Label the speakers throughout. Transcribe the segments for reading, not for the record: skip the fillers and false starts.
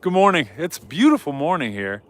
Speaker 1: Good morning. It's a beautiful morning here.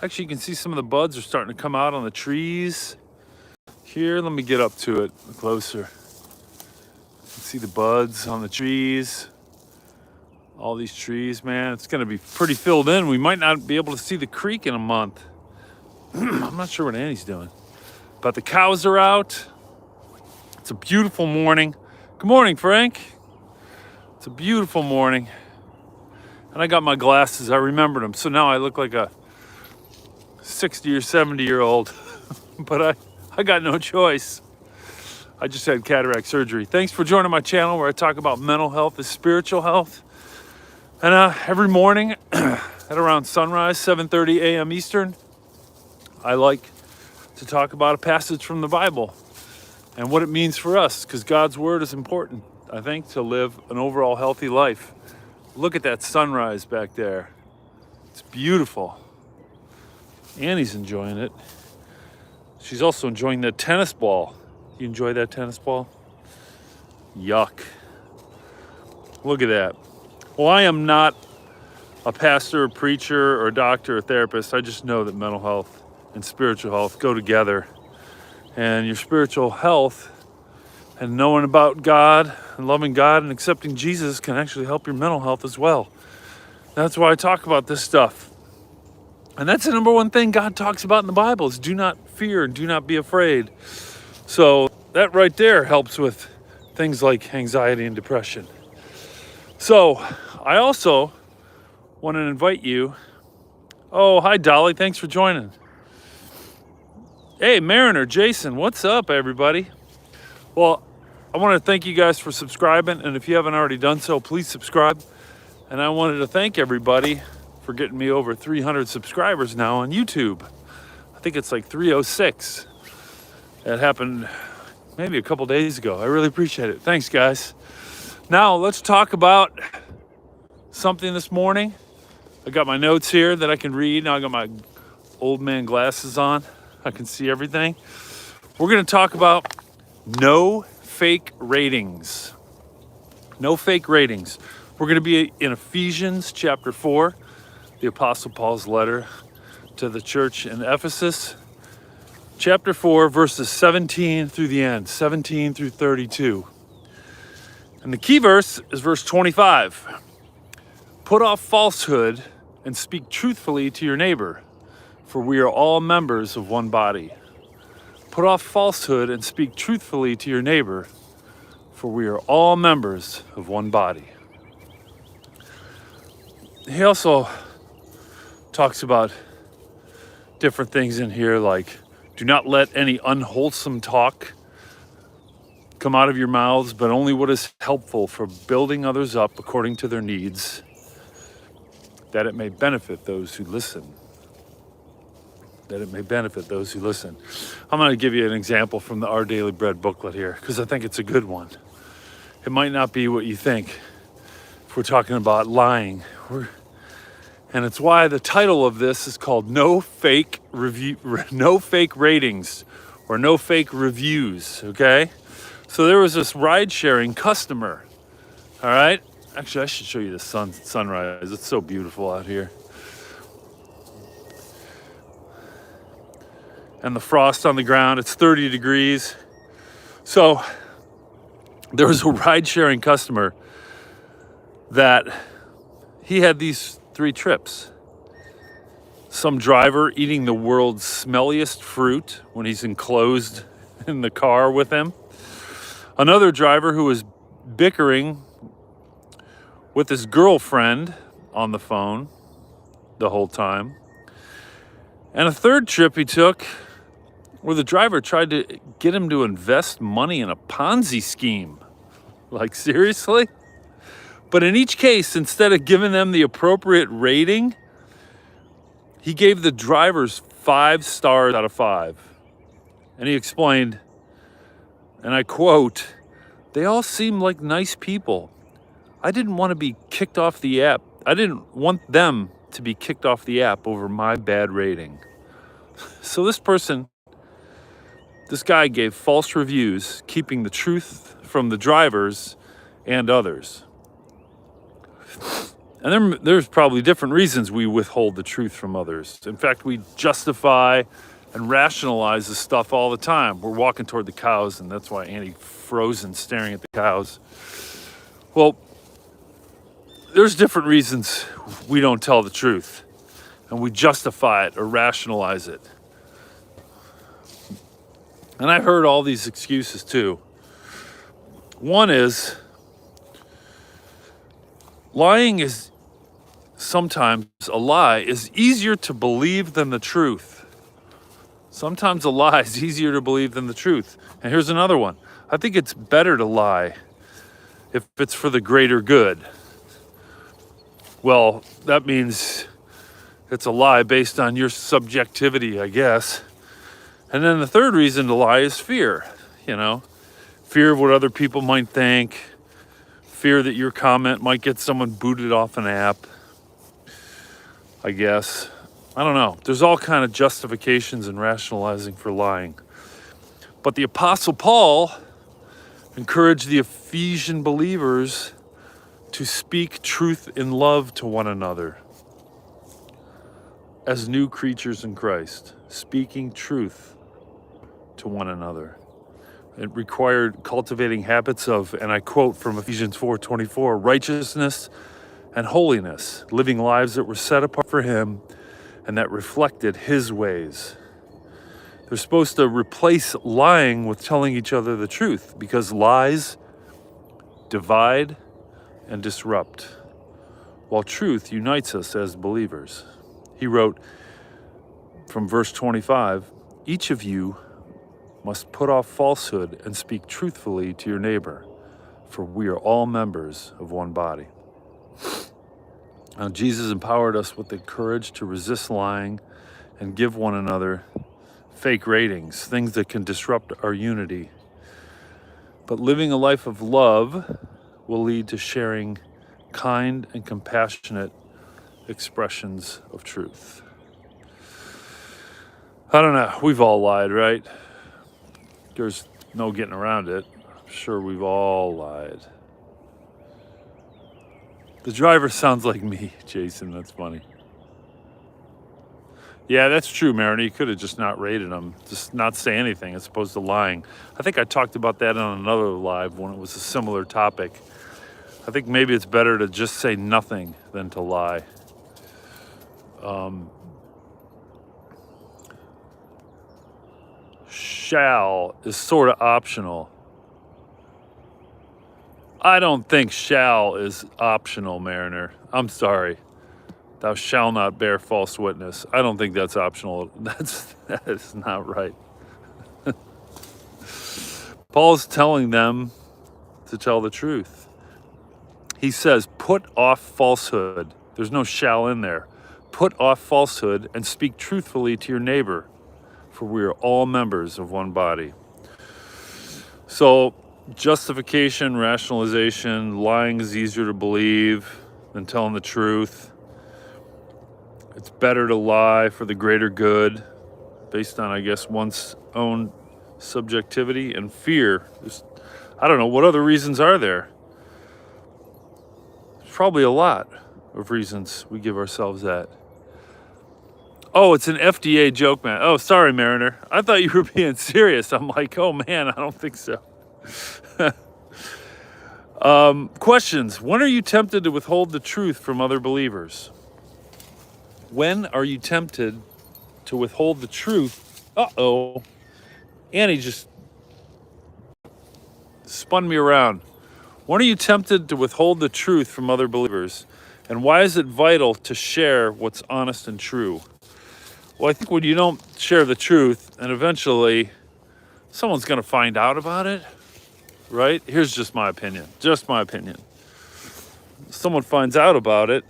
Speaker 1: Actually, you can see some of the buds are starting to come out on the trees. Here, let me get up to it closer. You can see the buds on the trees. All these trees, man. It's going to be pretty filled in. We might not be able to see the creek in a month. I'm not sure what Annie's doing. But the cows are out. It's a beautiful morning. Good morning, Frank. It's a beautiful morning. And I got my glasses. I remembered them. So now I look like a 60 or 70-year-old. But I got no choice. I just had cataract surgery. Thanks for joining my channel where I talk about mental health and spiritual health. And every morning at around sunrise, 7:30 a.m. Eastern, I like to talk about a passage from the Bible and what it means for us, because God's word is important, I think, to live an overall healthy life. Look at that sunrise back there. It's beautiful. Annie's enjoying it. She's also enjoying that tennis ball. You enjoy that tennis ball? Yuck. Look at that. Well, I am not a pastor, or preacher, or doctor, or therapist. I just know that mental health and spiritual health go together. And your spiritual health and knowing about God and loving God and accepting Jesus can actually help your mental health as well. That's why I talk about this stuff. And that's the number one thing God talks about in the Bible is do not fear and do not be afraid. So that right there helps with things like anxiety and depression. So I also want to invite you. Oh, hi, Dolly. Thanks for joining. Hey, Mariner, Jason, what's up, everybody? Well, I want to thank you guys for subscribing. And if you haven't already done so, please subscribe. And I wanted to thank everybody for getting me over 300 subscribers now on YouTube. I think it's like 306. That happened maybe a couple days ago. I really appreciate it. Thanks, guys. Now, let's talk about something this morning. I got my notes here that I can read. Now I got my old man glasses on. I can see everything. We're going to talk about no fake ratings. No fake ratings. We're going to be in Ephesians chapter 4, the Apostle Paul's letter to the church in Ephesus. Chapter 4, verses 17 through the end, 17 through 32. And the key verse is verse 25. Put off falsehood and speak truthfully to your neighbor, for we are all members of one body. Put off falsehood and speak truthfully to your neighbor, for we are all members of one body. He also talks about different things in here, like do not let any unwholesome talk come out of your mouths, but only what is helpful for building others up according to their needs, that it may benefit those who listen. That it may benefit those who listen. I'm going to give you an example from the Our Daily Bread booklet here, because I think it's a good one. It might not be what you think if we're talking about lying. And it's why the title of this is called No Fake Ratings, or No Fake Reviews, okay? So there was this ride-sharing customer, all right? Actually, I should show you the sunrise. It's so beautiful out here. And the frost on the ground, it's 30 degrees. So there was a ride-sharing customer that he had these 3 trips. Some driver eating the world's smelliest fruit when he's enclosed in the car with him. Another driver who was bickering with his girlfriend on the phone the whole time. And a third trip he took where the driver tried to get him to invest money in a Ponzi scheme. Like, seriously? But in each case, instead of giving them the appropriate rating, he gave the drivers 5 stars out of 5. And he explained, and I quote, "They all seem like nice people. I didn't want to be kicked off the app. I didn't want them to be kicked off the app over my bad rating." So this guy gave false reviews, keeping the truth from the drivers and others. And there's probably different reasons we withhold the truth from others. In fact, we justify and rationalize this stuff all the time. We're walking toward the cows, and that's why Annie frozen staring at the cows. Well, there's different reasons we don't tell the truth, and we justify it or rationalize it. And I've heard all these excuses too. One is lying is sometimes a lie is easier to believe than the truth. Sometimes a lie is easier to believe than the truth. And here's another one. I think it's better to lie if it's for the greater good. Well, that means it's a lie based on your subjectivity, I guess. And then the third reason to lie is fear, fear of what other people might think, fear that your comment might get someone booted off an app, I guess. I don't know. There's all kind of justifications and rationalizing for lying. But the Apostle Paul encouraged the Ephesian believers to speak truth in love to one another as new creatures in Christ, speaking truth to one another. It required cultivating habits of, and I quote from Ephesians 4:24, righteousness and holiness, living lives that were set apart for him and that reflected his ways. They're supposed to replace lying with telling each other the truth, because lies divide and disrupt, while truth unites us as believers. He wrote from verse 25, each of you must put off falsehood and speak truthfully to your neighbor, for we are all members of one body. Now, Jesus empowered us with the courage to resist lying and give one another fake ratings, things that can disrupt our unity. But living a life of love will lead to sharing kind and compassionate expressions of truth. I don't know. We've all lied, right? There's no getting around it. I'm sure we've all lied. The driver sounds like me, Jason. That's funny. Yeah, that's true, Mariner. You could have just not rated them. Just not say anything as opposed to lying. I think I talked about that on another live when it was a similar topic. I think maybe it's better to just say nothing than to lie. Shall is sort of optional. I don't think shall is optional, Mariner. I'm sorry. Thou shalt not bear false witness. I don't think that's optional. That is not right. Paul's telling them to tell the truth. He says, put off falsehood. There's no shall in there. Put off falsehood and speak truthfully to your neighbor, for we are all members of one body. So, justification, rationalization, lying is easier to believe than telling the truth. It's better to lie for the greater good, based on, I guess, one's own subjectivity and fear. I don't know, what other reasons are there? There's probably a lot of reasons we give ourselves that. Oh, it's an FDA joke, man. Oh, sorry, Mariner. I thought you were being serious. I'm like, oh man, I don't think so. Questions. When are you tempted to withhold the truth from other believers? When are you tempted to withhold the truth? Uh-oh. Annie just spun me around. When are you tempted to withhold the truth from other believers? And why is it vital to share what's honest and true? Well, I think when you don't share the truth, and eventually someone's going to find out about it, right? Here's just my opinion. Just my opinion. If someone finds out about it,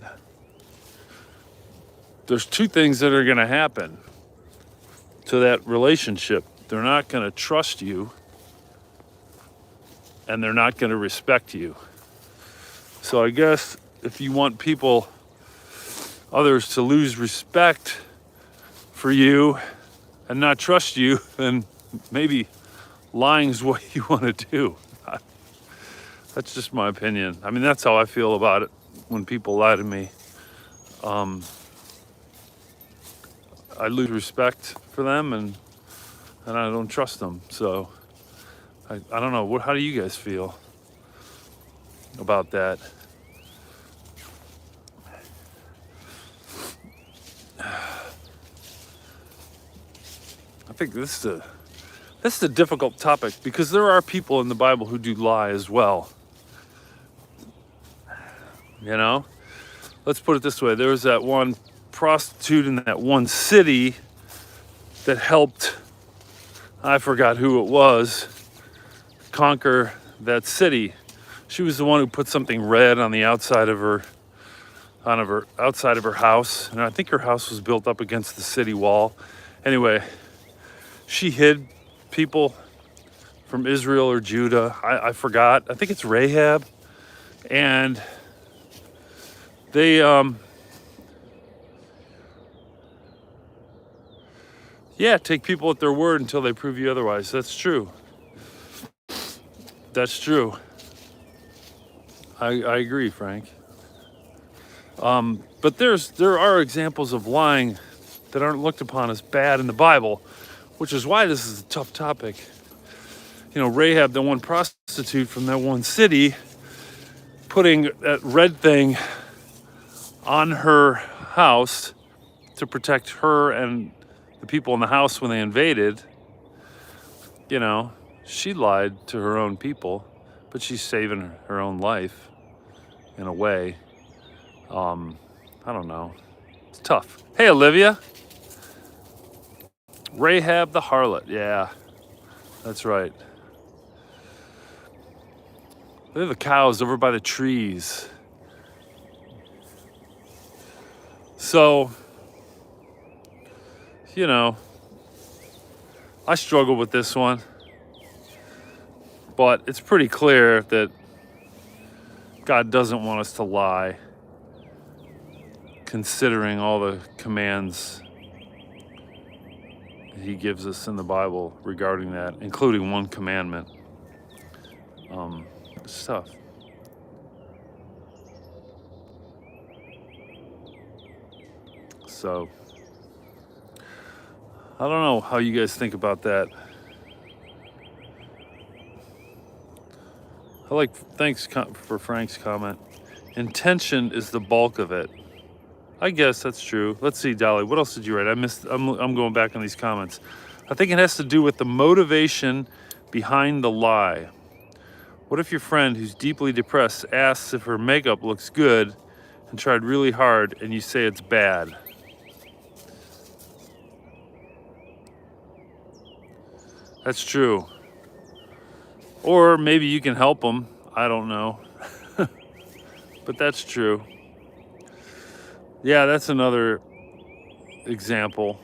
Speaker 1: there's two things that are going to happen to that relationship. They're not going to trust you, and they're not going to respect you. So I guess if you want others to lose respect for you and not trust you, then maybe lying's what you want to do. That's just my opinion. I mean, that's how I feel about it. when people lie to me. I lose respect for them, and I don't trust them. So I don't know. How do you guys feel about that? I think this is a difficult topic because there are people in the Bible who do lie as well. You know, let's put it this way: there was that one prostitute in that one city that helped, I forgot who it was, conquer that city. She was the one who put something red on the outside of her house, and I think her house was built up against the city wall. Anyway, she hid people from Israel or Judah. I forgot. I think it's Rahab. And they take people at their word until they prove you otherwise. That's true. That's true. I agree, Frank. But there are examples of lying that aren't looked upon as bad in the Bible, which is why this is a tough topic. You know, Rahab, the one prostitute from that one city, putting that red thing on her house to protect her and the people in the house when they invaded. You know, she lied to her own people, but she's saving her own life in a way. I don't know. It's tough. Hey, Olivia. Rahab the harlot. Yeah, that's right. Look at the cows over by the trees. So, you know, I struggle with this one, but it's pretty clear that God doesn't want us to lie, considering all the commands he gives us in the Bible regarding that, including one commandment. It's tough. So, I don't know how you guys think about that. Thanks for Frank's comment. Intention is the bulk of it. I guess that's true. Let's see, Dolly, what else did you write? I'm going back on these comments. I think it has to do with the motivation behind the lie. What if your friend who's deeply depressed asks if her makeup looks good and tried really hard and you say it's bad? That's true. Or maybe you can help them. I don't know. But that's true. Yeah, that's another example,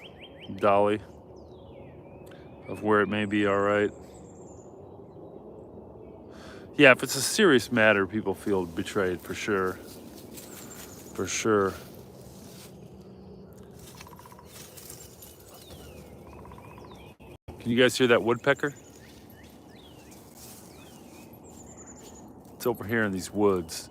Speaker 1: Dolly, of where it may be all right. Yeah, if it's a serious matter, people feel betrayed for sure. For sure. Can you guys hear that woodpecker? It's over here in these woods.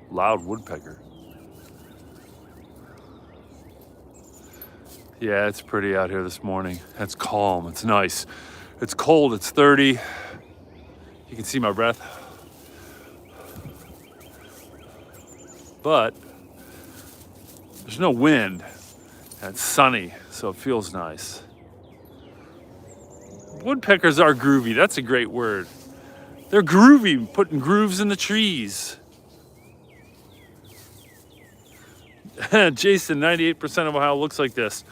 Speaker 1: Loud woodpecker. Yeah, it's pretty out here this morning. It's calm, it's nice. It's cold, it's 30. You can see my breath. But there's no wind, and it's sunny, so it feels nice. Woodpeckers are groovy, that's a great word. They're groovy, putting grooves in the trees. Jason, 98% of Ohio looks like this.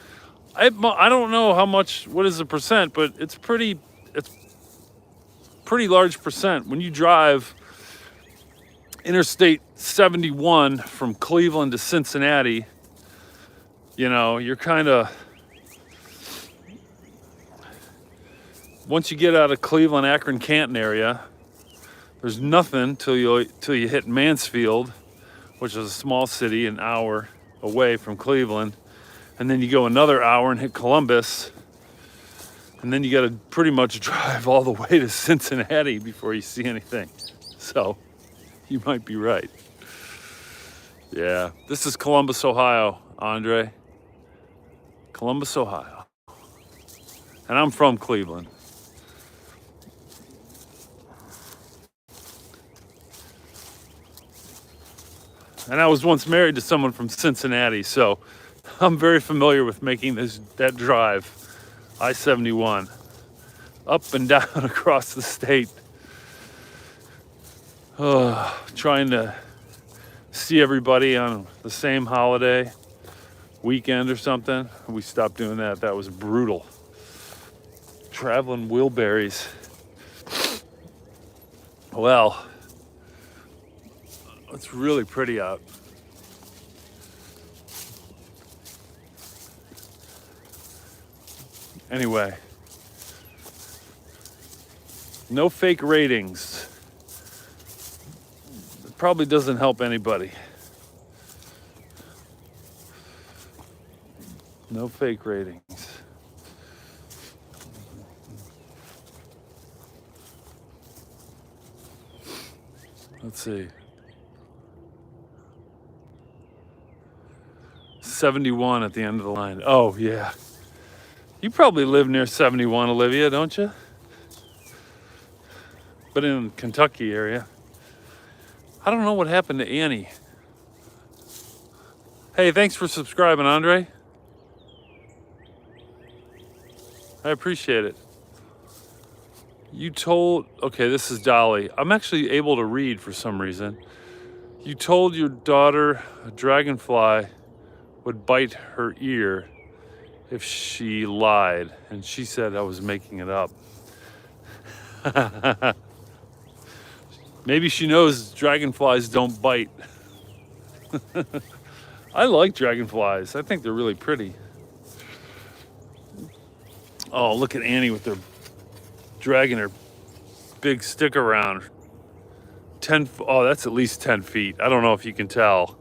Speaker 1: I don't know how much, what is the percent, but it's pretty large percent. When you drive Interstate 71 from Cleveland to Cincinnati, you know, you're kind of, once you get out of Cleveland, Akron, Canton area, there's nothing till you hit Mansfield, which is a small city an hour away from Cleveland. and then you go another hour and hit Columbus, and then you got to pretty much drive all the way to Cincinnati before you see anything. So you might be right. Yeah, this is Columbus, Ohio, Andre. Columbus, Ohio. And I'm from Cleveland. And I was once married to someone from Cincinnati, so I'm very familiar with making that drive, I-71, up and down across the state. Trying to see everybody on the same holiday, weekend or something. We stopped doing that. That was brutal. Traveling wheelberries. Well, it's really pretty out. Anyway, no fake ratings. It probably doesn't help anybody. No fake ratings. Let's see. 71 at the end of the line. Oh, yeah. You probably live near 71, Olivia, don't you? But in Kentucky area. I don't know what happened to Annie. Hey, thanks for subscribing, Andre. I appreciate it. Okay, this is Dolly. I'm actually able to read for some reason. You told your daughter a dragonfly would bite her ear if she lied, and she said I was making it up. Maybe she knows dragonflies don't bite. I like dragonflies. I think they're really pretty. Oh, look at Annie with her dragging her big stick around. Oh, that's at least 10 feet. I don't know if you can tell.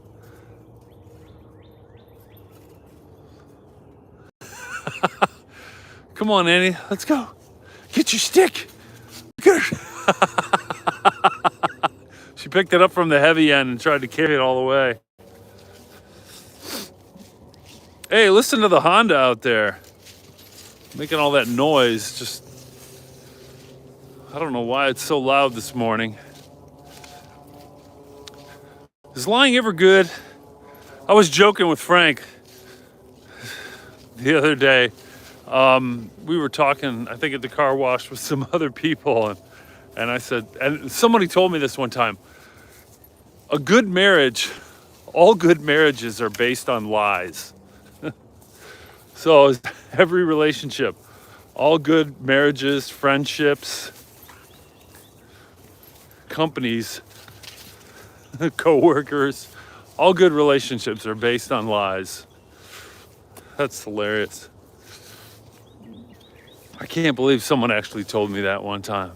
Speaker 1: Come on, Annie, let's go. Get your stick. Get her. She picked it up from the heavy end and tried to carry it all the way. Hey, listen to the Honda out there. Making all that noise. Just, I don't know why it's so loud this morning. Is lying ever good? I was joking with Frank the other day. We were talking, I think, at the car wash with some other people, and I said, and somebody told me this one time, a good marriage, all good marriages are based on lies. So is every relationship, all good marriages, friendships, companies, co-workers, all good relationships are based on lies. That's hilarious. I can't believe someone actually told me that one time.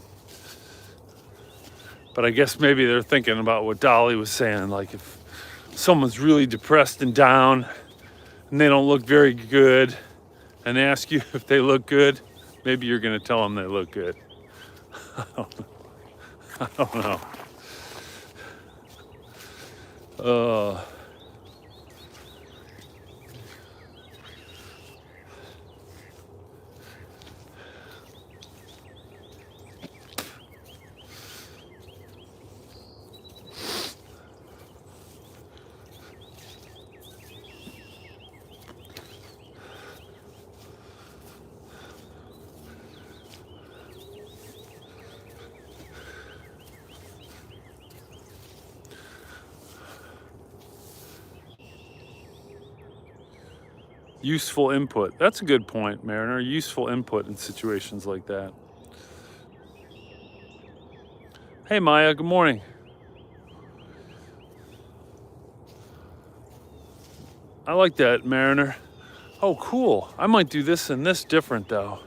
Speaker 1: But I guess maybe they're thinking about what Dolly was saying, like if someone's really depressed and down and they don't look very good and ask you if they look good, maybe you're going to tell them they look good. I don't know. Useful input. That's a good point, Mariner. Useful input in situations like that. Hey, Maya. Good morning. I like that, Mariner. Oh, cool. I might do this and this different, though.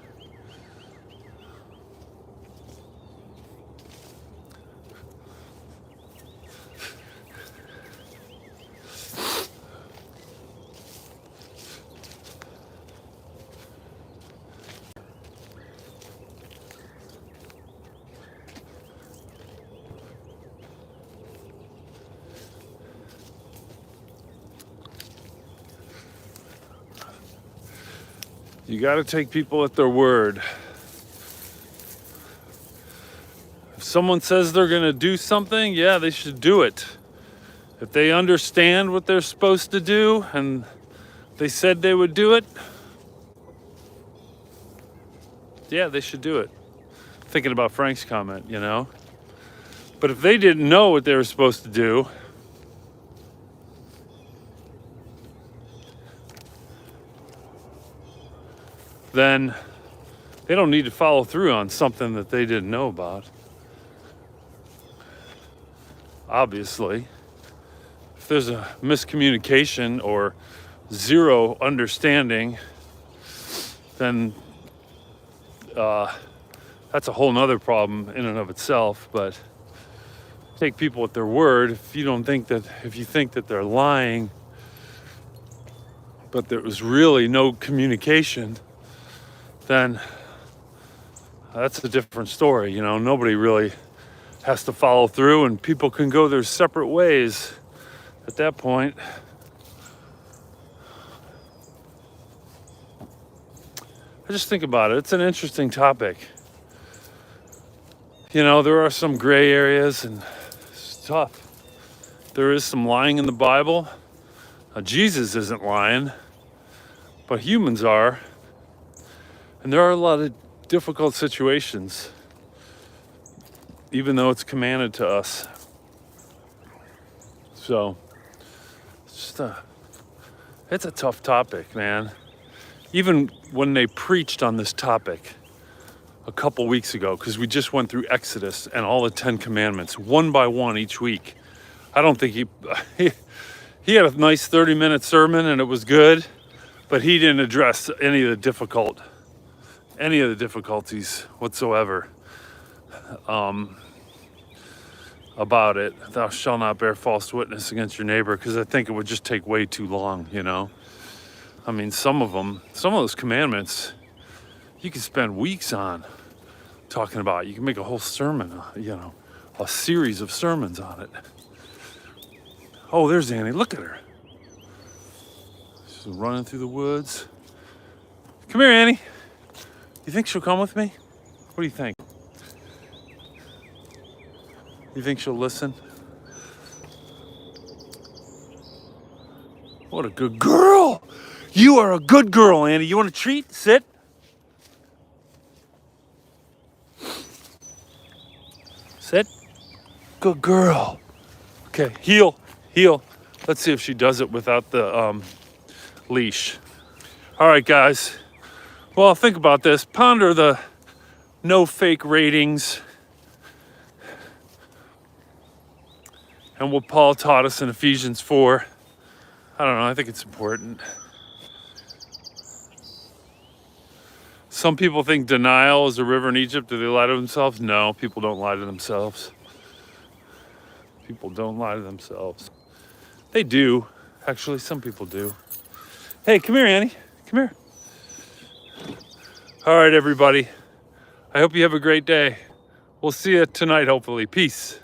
Speaker 1: You got to take people at their word. If someone says they're going to do something, yeah, they should do it. If they understand what they're supposed to do and they said they would do it, yeah, they should do it. Thinking about Frank's comment, you know. But if they didn't know what they were supposed to do, then they don't need to follow through on something that they didn't know about. Obviously, if there's a miscommunication or zero understanding, then that's a whole nother problem in and of itself. But take people at their word. If you think that they're lying, but there was really no communication, then that's a different story. You know, nobody really has to follow through, and people can go their separate ways at that point. I just think about it. It's an interesting topic. You know, there are some gray areas, and it's tough. There is some lying in the Bible. Now, Jesus isn't lying, but humans are. And there are a lot of difficult situations, even though it's commanded to us. So, it's a tough topic, man. Even when they preached on this topic a couple weeks ago, because we just went through Exodus and all the 10 commandments, one by one each week. I don't think he had a nice 30-minute sermon and it was good, but he didn't address any of the difficulties whatsoever about it. Thou shalt not bear false witness against your neighbor, because I think it would just take way too long, you know. I mean, some of those commandments, you can spend weeks on talking about. You can make a whole sermon, a series of sermons on it. Oh, there's Annie. Look at her. She's running through the woods. Come here, Annie. You think she'll come with me? What do you think? You think she'll listen? What a good girl. You are a good girl, Annie. You want a treat? Sit. Sit. Good girl. Okay, heel. Let's see if she does it without the leash. All right, guys. Well, think about this. Ponder the no fake ratings and what Paul taught us in Ephesians 4. I don't know. I think it's important. Some people think denial is a river in Egypt. Do they lie to themselves? No, people don't lie to themselves. People don't lie to themselves. They do. Actually, some people do. Hey, come here, Annie. Come here. All right, everybody. I hope you have a great day. We'll see you tonight, hopefully. Peace.